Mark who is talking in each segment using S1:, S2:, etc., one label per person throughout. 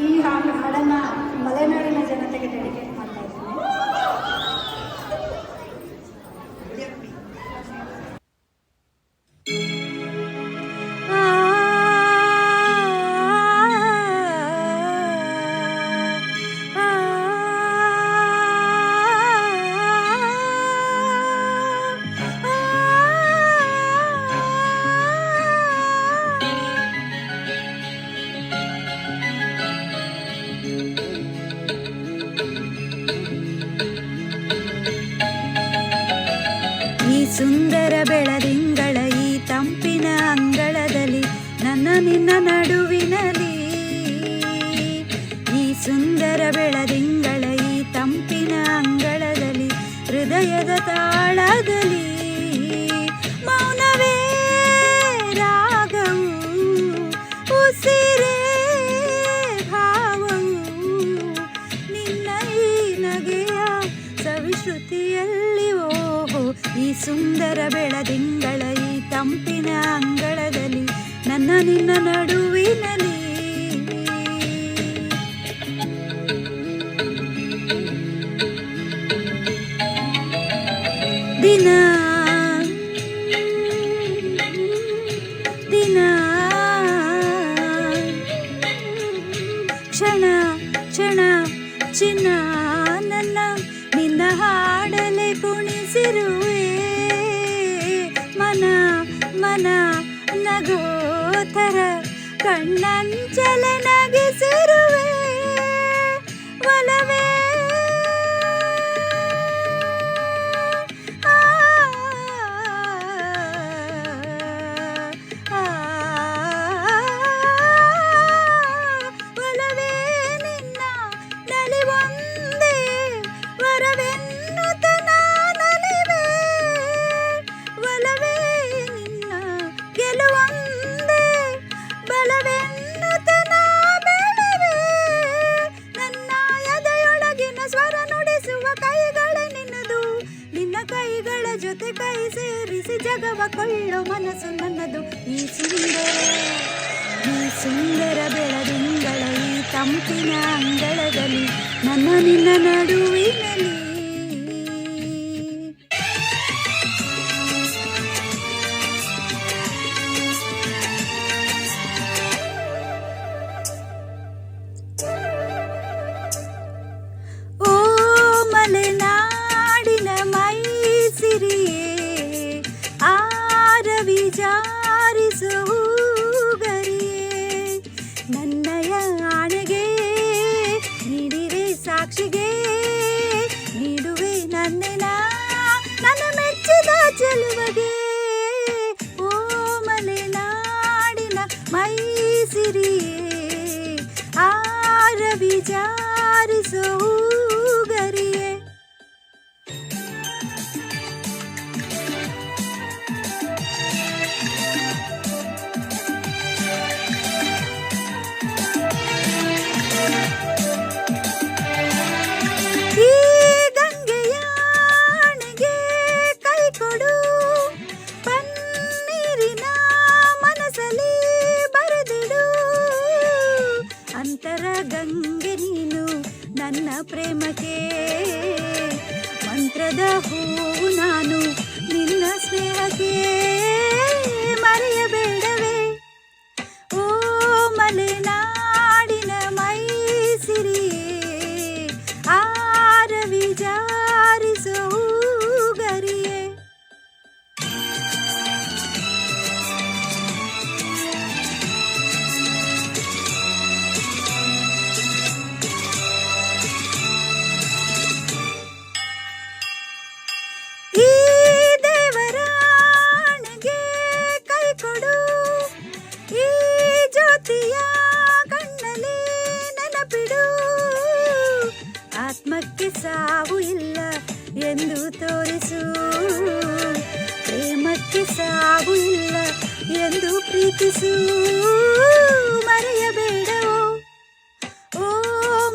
S1: ಈ ಹಾಡನ್ನು ಮಲೆನಾಡಿನ ಜನತೆಗೆ ಡೆಡಿಕೇಟ್ ಮಾಡ್ತಾ ಇದ್ದೀನಿ.
S2: ಸುಂದರ ಬೆಳದಿಂಗಳ ಈ ತಂಪಿನ ಅಂಗಳದಲ್ಲಿ ನನ್ನ ನಿನ್ನ ನಡುವಿನಲ್ಲಿ, ಈ ಸುಂದರ ಬೆಳದಿಂಗಳ ಈ ತಂಪಿನ ಅಂಗಳದಲ್ಲಿ ಹೃದಯದ ತಾಳದಲ್ಲಿ ಮೌನವೇ ರಾಗವು, ಉಸಿರೇ ಭಾವವು, ನಿನ್ನ ಈ ನಗೆಯ ಸವಿಶ್ರುತಿಯಲ್ಲಿ ಓಹೋ. ಈ ಸುಂದರ ಬೆಳದಿಂಗಳ ಈ ತಂಪಿನ ಅಂಗಳದಲ್ಲಿ ನನ್ನ ನಿನ್ನ ನಡುವಿನಲ್ಲಿ ದಿನ ದಿನ ಕ್ಷಣ ಕ್ಷಣ ಚಿನ್ನ ನನ್ನ ನಿನ್ನ ಹಾಡಲೆ ಕುಣಿಸಿರುವೆ, ಮನ ಮನ ನಗೋತರ ಕಣ್ಣಂಚಲ ನಗಿಸಿರುವೆ, ಒಲವೇ ಒಲವೇ ನಿನ್ನ ನಲಿವೊಂದೇ ವರವೆನ್ನುತ್ತ ನಾನಲಿವೆ, ಒಲವೇ ನಿನ್ನ ಗೆಲುವೊಂದೇ ಬಲವೆನ್ನುತ್ತ ನಾ ಬೆಳೆವೆ, ನನ್ನ ಎದೆಯೊಳಗಿನ ಸ್ವರ ನುಡಿಸುವ ಕೈಗಳ ನಿನ್ನದು, ನಿನ್ನ ಕೈಗಳ ಜೊತೆ ಕೈ ಸೇರಿಸಿ ಜಗವ ಕೊಳ್ಳೋ ಮನಸ್ಸು ನನ್ನದು. ಈ ಸುಂದರ ಬೆಳದಿಂಗಳ ಈ ತಂಪಿನ ಅಂಗಳದಲ್ಲಿ ನನ್ನ ನಿನ್ನ ನಡುವಿನಲ್ಲಿ ಓ ಮಲೆನಾಡಿನ ಮೈಸಿರಿಯೇ, ಆರವಿ ಜಾರಿಸು ಗರಿಯೇ, ನನ್ನಯ ಆಣೆಗೆ ನೀಡಿರೆ ಸಾಕ್ಷಿಗೆ ನೀಡುವೆ ನನ್ನೆನ ನನ್ನ ಮೆಚ್ಚಿದ ಚೆಲುವಗೆ. ಓ ಮಲೆನಾಡಿನ ಮೈಸಿರಿಯೇ, ಆರವಿ ಜಾರಿಸು ಗರಿಯೇ, ಈ ಗಂಗೆಯ ಆಣೆಗೆ ಕೈ ಕೊಡು, ಪನ್ನೀರಿನ ಮನಸ್ಸಲ್ಲಿ ಬರೆದಿಡು, ಅಂತರ ಗಂಗೆ ನೀನು ನನ್ನ ಪ್ರೇಮಕ್ಕೆ, ಮಂತ್ರದ ಹೂವು ನಾನು ನಿನ್ನ ಸ್ನೇಹಕ್ಕೆ, ಮರೆಯಬೇಡವೇ ಓ ಮಲೆನಾಡಿನ ಮೈಸಿರಿಯೇ, ಆರವಿ ಜಾರಿಸು ಗರಿಯೇ. ಈ ದೇವರಾಣೆಗೆ ಕೈ ಕೊಡು, ಈ ಜ್ಯೋತಿಯ ಕಣ್ಣಲ್ಲಿ ನೆನಪಿಡು, ಆತ್ಮಕ್ಕೆ ಸಾವು ಇಲ್ಲ ಎಂದು ತೋರಿಸು, ಪ್ರೇಮಕ್ಕೆ ಸಾವು ಇಲ್ಲ ಎಂದು ಪ್ರೀತಿಸು, ಮರೆಯಬೇಡವೋ ಓ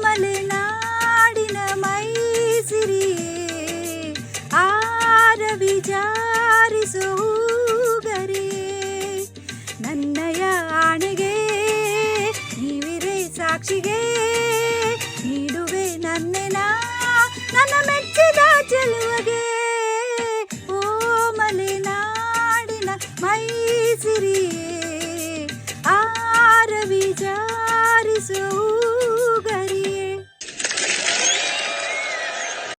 S2: ಮಲೆನಾಡಿನ ಮೈಸಿರಿಯೇ, ಆರವಿ ಜಾರಿಸು ಗರಿಯೇ, ನನ್ನಯ ಆಣೆಗೆ ನೀವಿರೆ ಸಾಕ್ಷಿಗೆ ನೀಡುವೆ ನನ್ನೆನ ನನ್ನ ಮೆಚ್ಚಿದ ಚೆಲುವಗೆ ಓ ಮಲೆನಾಡಿನ ಮೈಸಿರಿಯೇ ಆರವಿ ಜಾರಿಸು